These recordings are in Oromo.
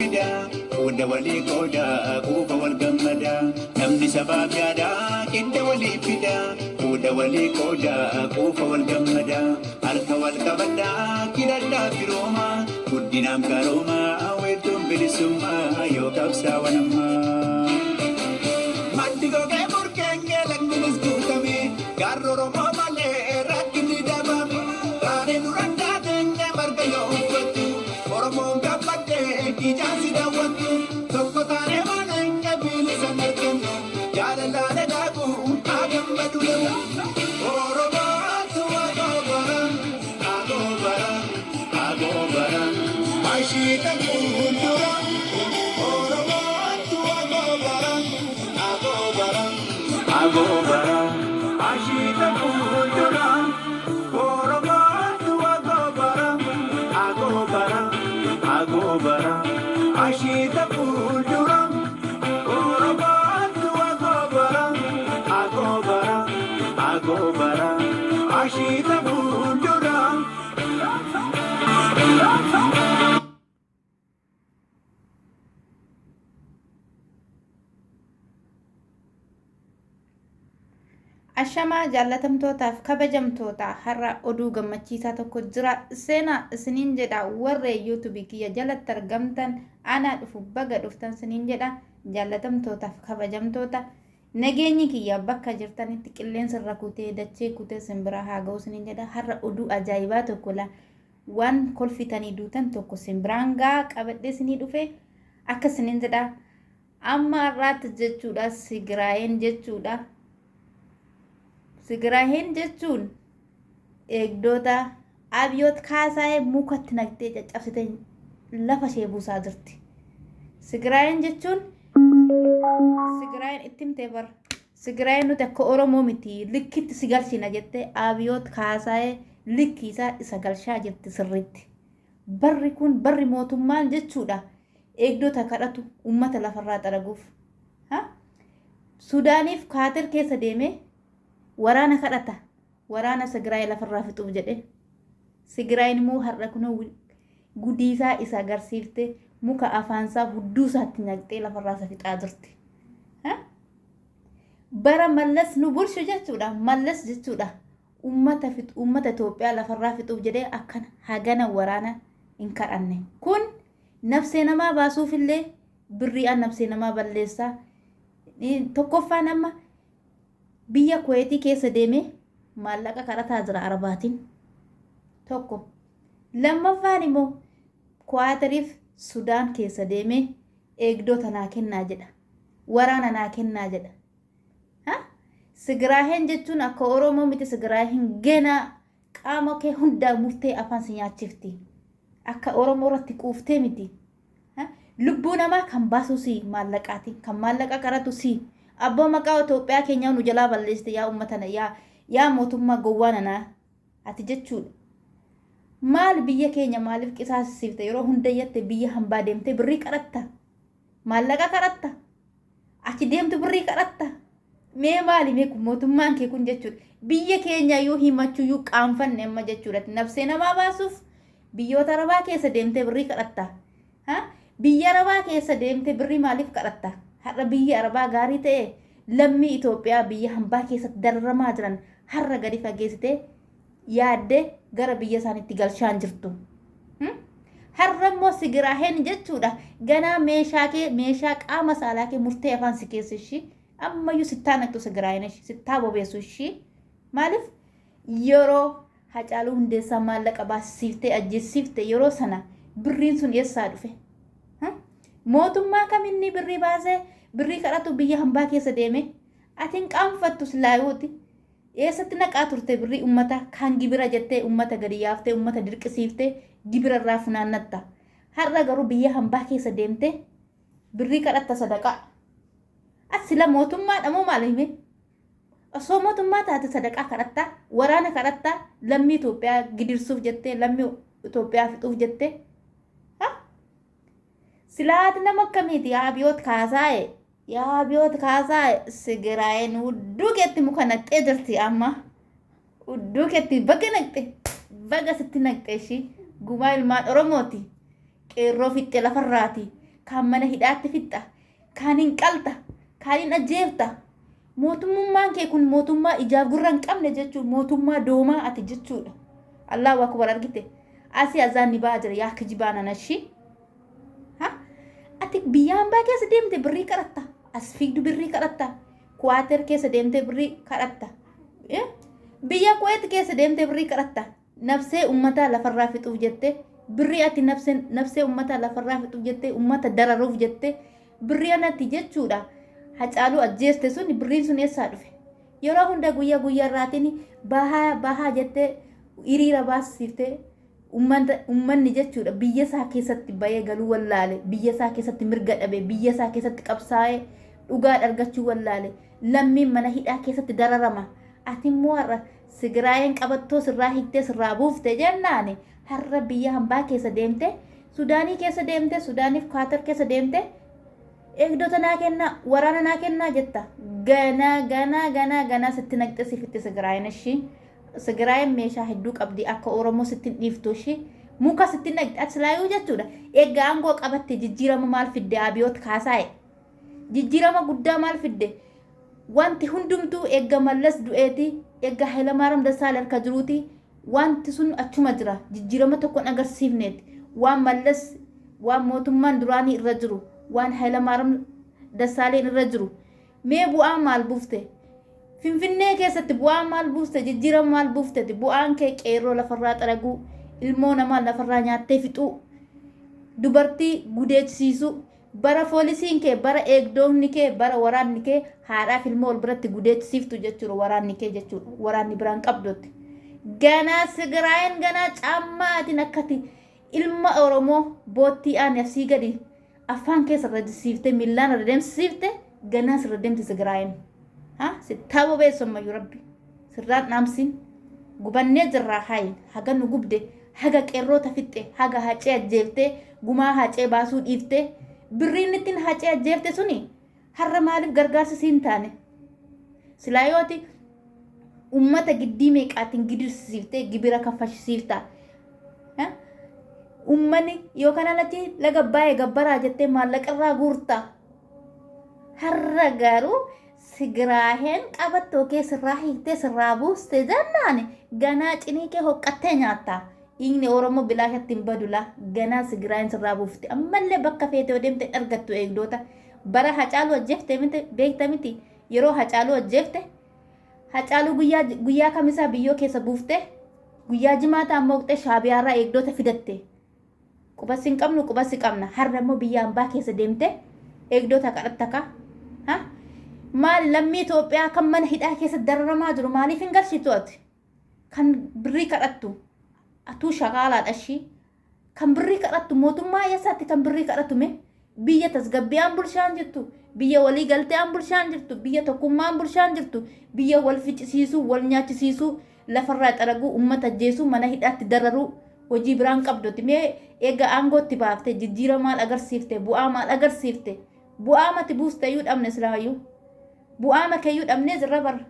Hunda walii qoodaa quufa wal gammadaa namni sabaaf yaadaa qinda walii fidaa hunda walii qoodaa quufa wal gammadaa harka wal qabadhaa kidhadhaa firoomaa guddinaam qaroomaa weettuun bilisummaa yoo qabsaa'an ammaa. Maddi gogee murkeengee lakkunis guutame gaarroo Oromoo malee rakkinni dabame raanee duraan daateenyee marga yoo uffatu Oromoon gabbadhee ijaarsi daawwatu. Ashamaa jaallatamtootaaf kabajamtoota har'a oduu gammachiisaa tokko jira. Seenaa isiniin jedha warra YouTube kiyya jalatti argamtan aanaa dhufu baga dhuftan isiniin jedha. Jaallatamtootaaf kabajamtoota nageenyi kiyya bakka jirtanitti qilleensa irra kutee dachee kutee simbira haa ga'u isiniin jedha. Har'a oduu ajaa'ibaa tokko la waan kolfitanii duutan tokko simbiraan gaa qabadhee isinii dhufe akka isiniin jedha. Amma har'aatti jechuudha Sigiraayeen jechuudha. Sigiraayeen jechuun eegdota Abiyoot Kaasaayee mukatti naqxee caccabsitee lafa ishee buusaa jirti. Sigiraayeen jechuun Sigiraayeen itti himtee bara. Sigiraayeen nuti akka Oromoo miti likkitti si galchina jettee Abiyoot Kaasaayee likki isaa isa galchaa jirti sirriitti. Barri kun barri mootummaan jechuudha. Eegdota kadhatu uummata lafarraa xaraguuf. Suudaaniif Kaatir keessa deemee waraana kadhata waraana Sigiraay lafarraa fixuuf jedhe Sigiraayin immoo har'a kunoo gudiisaa isa agarsiifte muka afaansaa hudduu isaatti naqxee lafarraa isa fixaa jirti. Bara mallas nu bulchu jechuudha. Mallas jechuudha uummata Itoophiyaa lafarraa fixuuf jedhee akkana hagana waraana hin kadhanne. Kun nafsee namaa baasuufillee birri'aan nafsee namaa balleessaa. Tokkoffaan amma biyya Kuweetii keessa deemee maallaqa kadhataa jira Arabaatiin tokko. Lammaffaan immoo Kuwaatariif Sudaan keessa deemee eegdota naa kennaa jedha. Waraana naa kennaa jedha. Sigiraayeen jechuun akka Oromoo miti. Sigiraayeen gena qaama kee hundaa murtee afaan si nyaachifti. Akka Oromoo irratti quuftee miti. Lubbuu namaa kan baasu si maallaqaati. Kan maallaqa kadhatu si. Abboo maqaa Itoophiyaa keenya nu jalaa balleessite yaa uummatana yaa mootummaa gowwaananaa ati jechuudha. Maal biyya keenya maaliif qisaasisiifte yeroo hunda yatte biyya hambaa deemtee birrii kadhatta. Maallaqa kadhatta. Achi deemtu birrii kadhatta. Mee maali mee kun mootummaan kee kun jechuudha. Biyya keenya yoo himachuu yoo qaanfanne amma jechuudha. Nafsee namaa baasuuf biyyoota Arabaa keessa deemtee birrii kadhatta. Biyya Arabaa keessa deemtee birrii maaliif kadhatta? Har'a biyya Arabaa gaarii ta'e lammii Itoophiyaa biyya hambaa keessatti dararamaa jiran har'a gadi fageessitee yaaddee gara biyya isaaniitti galchaa jirtu. Har'a immoo Sigiraayeen jechuudha. Ganaa meeshaa qaama saalaa kee murtee afaan si keessa ishii ammayyuu sittaa naqxu Sigiraayeen ishii sittaa bobeessu ishii maaliif yeroo Hacaaluu Hundeessaa maallaqa baasisiiftee ajjeessiifte yeroo sana birriin sun eessaa dhufe? Mootummaa kaminni birrii baasee birrii kadhatu biyya hambaa keessa deeme atiin qaanfattu silaayuuti. Eessatti naqaa turte birrii uummata kan gibira jettee uummata gadi yaaftee uummata dirqisiiftee gibira irraa funaannatta. Har'a garuu biyya hambaa keessa deemte birrii kadhatta sadaqaa. Asila mootummaa dhamuu maal hime? Osoo mootummaa taate sadaqaa kadhatta waraana kadhatta lammii Itoophiyaa gidirsuuf jettee lammii Itoophiyaa fixuuf jettee. Silaati nama akkamiiti yaa Abiyoot Kaasaayee yaa Abiyoot Kaasaayee Sigiraayeen hudduu keetti muka naqxee jirti amma hudduu keetti baga naqxe baga sitti naqxe ishii gumaa ilmaan Oromooti qeerroo fixxe lafarraati kaan mana hidhaatti fixxa, kaan hin qalta, kaan hin ajjeefta. Mootummaan kee kun mootummaa ijaaf gurra hin qabne jechuudha. Mootummaa doomaa ati jechuudha. Allahu akbar argite. Asii azaan ni baa jira yaa kijibaana nashi. Ati biyya hambaa keessa deemte birrii kadhatta. As fiigdu birrii kadhatta. Kuwaater keessa deemte birrii kadhatta. Biyya Kuwait keessa deemte birrii kadhatta. Nafsee ummataa lafarraa fixuuf jette birrii ati nafsee ummataa lafarraa fixuuf jette ummata dararuuf jette birrii anatti jechuudha. Hacaaluu ajjeeste sun birriin sun eessaa dhufe? Yeroo hunda guyyaa irraatiin bahaa jettee hiriira baasiftee ummanni jechuudha biyya isaa keessatti bayee galuu wallaale, biyya isaa keessatti mirga dhabe, biyya isaa keessatti qabsaa'ee dhugaa argachuu wallaale, lammiin mana hidhaa keessatti dararama. Ati immoo har'a Tigraayeen qabattoo sirraa hiiktee sirraa buufte jennaani har'a biyya hambaa keessa deemte, Sudaanii keessa deemte, Sudaaniif Kaatar keessa deemte eegdota naa kennaa, waraana naa kennaa jetta. Ganaa sitti naqxe sifitti Tigraayeen ishii. Tigraayeen meeshaa hedduu qabdi akka Oromoo sitti dhiiftu ishii. Muka sitti naqxe aslaayuu jechuudha. Egaa aangoo qabatte jijjiirama maal fidde Abiyoot Kaasaa'e? Jijjiirama guddaa maal fidde? Wanti hundumtuu eega Mallas du'eeti, eega Hayilamaariyaam Dassaaleny harka jiruuti. Wanti sun achuma jira. Jijjiirama tokko hin agarsiifneeti. Waan Mallas, waan mootummaan duraanii irra jiru, waan Hayilamaariyaam Dassaaleny irra jiru. Mee bu'aa maal buufte? Finfinnee keessatti bu'aa maal buufte? Jijjiirama maal buufte? Bu'aan kee qeerroo lafarraa xaraguu, ilmoo namaa lafarraa nyaattee fixuu, dubartii gudeechisiisuu. Bara poolisiin kee, bara eegdonni kee, bara waraanni kee haadhaaf ilmoo ol biratti gudeechisiiftu jechuudha. Waraanni kee jechuudha. Waraanni biraan qabdotti. Ganaa Tigraayeen ganaa caammaatiin akkati ilma Oromoo boottii aan asii gadi afaan keessa irra jisiifte miillaan irra deemsisiifte ganaa sirra deemti Tigraayeen. Sittaa bobeessummayyuu rabbi sirraan dhaamsin gubannee jirraa haayin haga nu gubde haga qeerroota fixxe haga hacee ajjeeftee gumaa hacee baasuu dhiifte birriin ittiin hacee ajjeefte suni har'a maaliif gargaarsa siin taane? Silaayooti ummata giddii meeqaatiin gidirsiiftee gibira kaffashisiifta. Ummanni yookaan alatti laga baay'ee gabbaraa jettee maallaqarraa guurta. Har'a garuu Tigraayeen qabattoo kee sirraa hiiktee sirraa buuste jennaan ganaa cinii kee hoqqattee nyaatta. Inni Oromoo bilaashatti hin badula ganaa Tigraayeen sirraa buufte. Ammallee bakka feetee deemte argattu eegdota. Bara Hacaaluu ajjeefte beekta miti. Yeroo Hacaaluu ajjeefte Hacaaluu guyyaa kamisaa biyyoo keessa buufte guyyaa jimaataa mooqxee Shaabiyaarraa eegdota fidatte. Qubasi hin qabnu qubasi qabna. Har'a immoo biyya hambaa keessa deemte eegdota kadhattaka. Maal lammii Itoophiyaa kan mana hidhaa keessa dararamaa jiru maaliif hin galchitu ati? Kan birrii kadhattu atuu shaqaalaadha ishii. Kan birrii kadhattu mootummaa eessaatti kan birrii kadhattu mee? Biyya tasgabbiyaan bulshaan jirtu, biyya walii galtee'aan bulshaan jirtu, biyya tokkummaan bulshaan jirtu, biyya wal ficcisiisuu, wal nyaachisiisuu, lafarraa xaraguu, uummata ajjeesuu, mana hidhaatti dararuu hojii biraan qabdotti. Mee eega aangootti baaftee jijjiirama maal agarsiifte? Bu'aa maal agarsiifte? Bu'aa mati buuste iyyuu dhabne silaayyuu. Bu'aa makeeyyuu dhabnee jirra barra.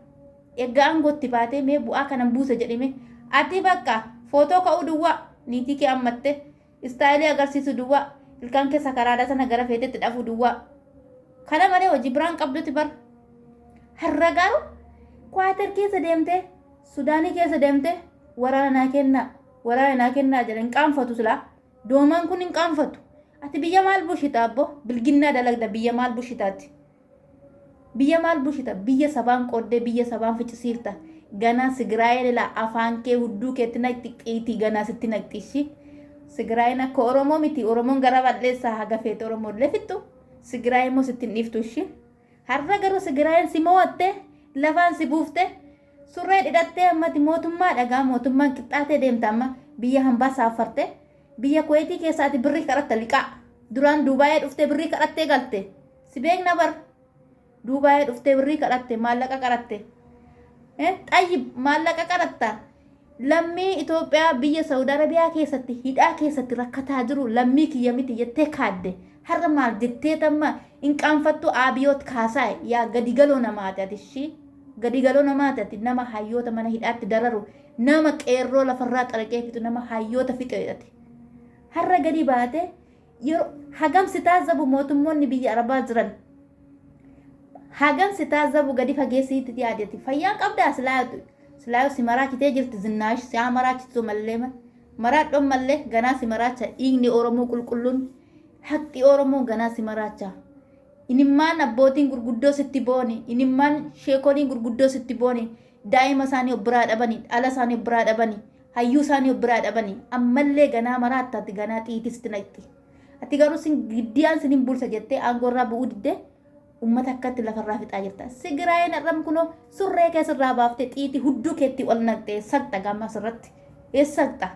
Eega aangootti baatee mee bu'aa kanan buuse jedhime. Ati bakka footoo ka'uu duwwaa niitii kee ammatte istaayilii agarsiisu duwwaa ilkaan keessa karaadhaa sana gara feetetti dhafuu duwwaa. Kana malee hojii biraan qabdutti barra. Har'a garuu Kuwaatar keessa deemtee Sudaanii keessa deemtee waraana naa kennaa jedhan hin qaanfatu silaa. Doomaan kun hin qaanfatu. Ati biyya maal bushita abbo? Bilginnaa dalagda biyya maal bushitaati? Biyya maal bushita? Biyya sabaan qooddee biyya sabaan ficcisiifta. Ganaa Tigraayeen ilaa afaan kee hudduu keetti naqxiqiitii ganaa sitti naqxishi. Tigraayeen akka Oromoo miti. Oromoon gara balleessaa haga feete Oromoo illee fixxu. Tigraayeen immoo sitti hin dhiiftu ishi. Har'a garuu Tigraayeen si mo'attee lafaan si buuftee surree hidhattee ammati mootummaa dhagaa mootummaan qixxaatee deemta amma biyya hambaa saafarte. Biyya Kuweetii keessaati birrii kadhatta liqaa. Duraan Duubaayee dhuftee birrii kadhattee galte. Si beekna bar. Duubaayee dhuftee birrii kadhatte maallaqa kadhatte. Xayyib maallaqa kadhatta. Lammii Itoophiyaa biyya Saudi Arabiyaa keessatti hidhaa keessatti rakkataa jiru lammii kiyya miti jettee kaadde. Har'a maal jettee tamma hin qaanfattu Abiyoot Kaasaa'e yaa gadi galoo namaati ati ishii. Gadi galoo namaati ati nama hayyoota mana hidhaatti dararu nama qeerroo lafarraa xaraqee fixu nama hayyoota fixe ati. Har'a gadi baate hagam sitaazabu mootummoonni biyya arabaa jiran hagam sitaazabu gadi fageessiitti yaadati fayyaan qabdaa silaayu si maraachitee jirti zinnaash si maraachitu mallee maraadhoon mallee ganaa si maraacha dhiigni oromoo qulqulluun haqqi oromoo ganaa si maraacha inimmaan abbootiin gurguddoo sitti booni inimmaan sheekoliin gurguddoo sitti booni daa'ima isaanii of biraa dhabanii dhala isaanii of biraa dhabanii hayyuu isaanii of biraa dhabanii ammallee ganaa maraattaatti ganaa xiitisti naqxi ati garuu sin giddiyaan sinin bulsa jettee aangoorraa bu'uu diddee ummata akkatti lafarraa fixaa jirta sigiraayeen arram kunoo surree keessarraa baaftee xiiti hudduu keetti ol naqxee saqxa gammas irratti eessaqxa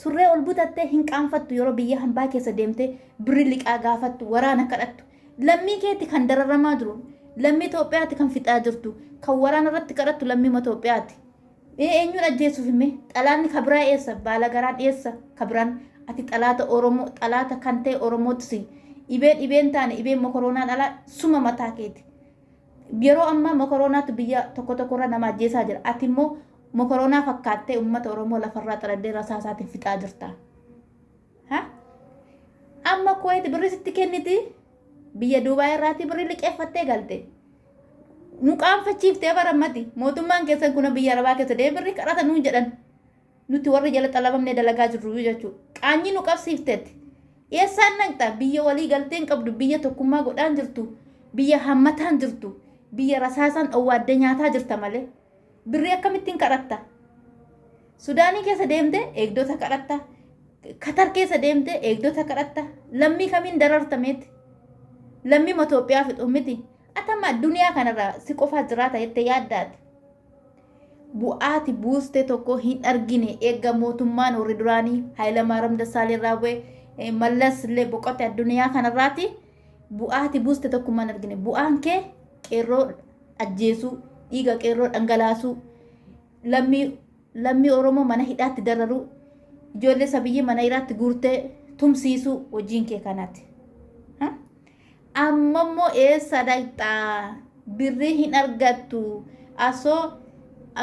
surree ol butattee hin qaanfattu yeroo biyya hambaa keessa deemtee birri liqaa gaafattu waraana kadhattu lammii keetti kan dararamaa jiru lammii Itoophiyaatti kan fixaa jirtu kan waraana irratti kadhattu lammii Itoophiyaatti eenyuun ajjeesuuf hime xalaanni kabiraa eessa baala garaan eessa kabiraan ati xalaata oromoo xalaata kan ta'e oromootti dhibeen taane dhibeen mokoroonaan ala suma mataa keeti yeroo ammaa mokoroonaatu biyya tokko tokkorra nama ajjeesaa jira ati immoo mokoroonaa fakkaattee uummata oromoo lafarraa xaladdee rasaasaatiin fixaa jirta amma Kuwait birri sitti kenniti biyya Duubaay irraati birri liqeeffattee galte nu qaanfachiiftee barammati mootummaan keessan kun biyya arabaa keessa deemee birri kadhata nuun jedhan nuti warri jala xalabamnee dalagaa jirru jechuudha qaanyi nu qabsiiftetti eessaan naqxa biyya walii galteen qabdu biyya tokkummaa godhaan jirtu biyya hammataan jirtu biyya rasaasaan dhowwaadde nyaataa jirta malee birri akkamittiin kadhatta Sudaanii keessa deemte eegdota kadhatta Qatar keessa deemte eegdota kadhatta lammii kamiin darartameeti lammii Itoophiyaa fixu miti atama duniyaa kanarra si qofaa jiraata jettee yaaddaati bu'aati buuste tokko hin argine eegga mootummaan warri duraanii Hayilamaariyaam Dassaaleny irraa bu'ee mallas illee boqote addunyaa kanarraati bu'aati buuste tokko man argine bu'aan kee qeerroo ajjeesuu dhiiga qeerroo dhangalaasuu lammii oromoo mana hidhaatti dararuu ijoollee sabiyyii mana hidhaatti guurtee tumsiisuu wajjin kee kanaati ammammoo eessa dhaqxaa birrii hin argattu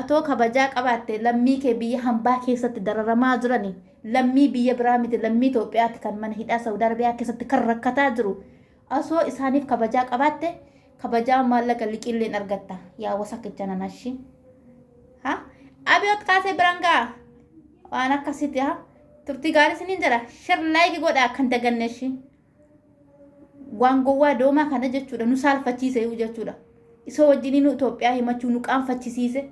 atoo kabajaa qabaatte lammii kee biyya hambaa keessatti dararamaa jirani lammii biyya biraa miti lammii Itoophiyaatti kan mana hidhaa Saawud Arabiyaa keessatti kan rakkataa jiru asoo isaaniif kabajaa qabaatte kabajaa maallaqa liqiilleen argatta yaa wasakkicha nanashi abiyoot kaasee birangaa waan akkasitti turtii gaarii siniin jira shirlaayiki godhaa kan daganneeshi waan gowwaa doomaa kana jechuudha nu saalfachiise jechuudha isa wajjin nu Itoophiyaa himachuu nu qaanfachiisiise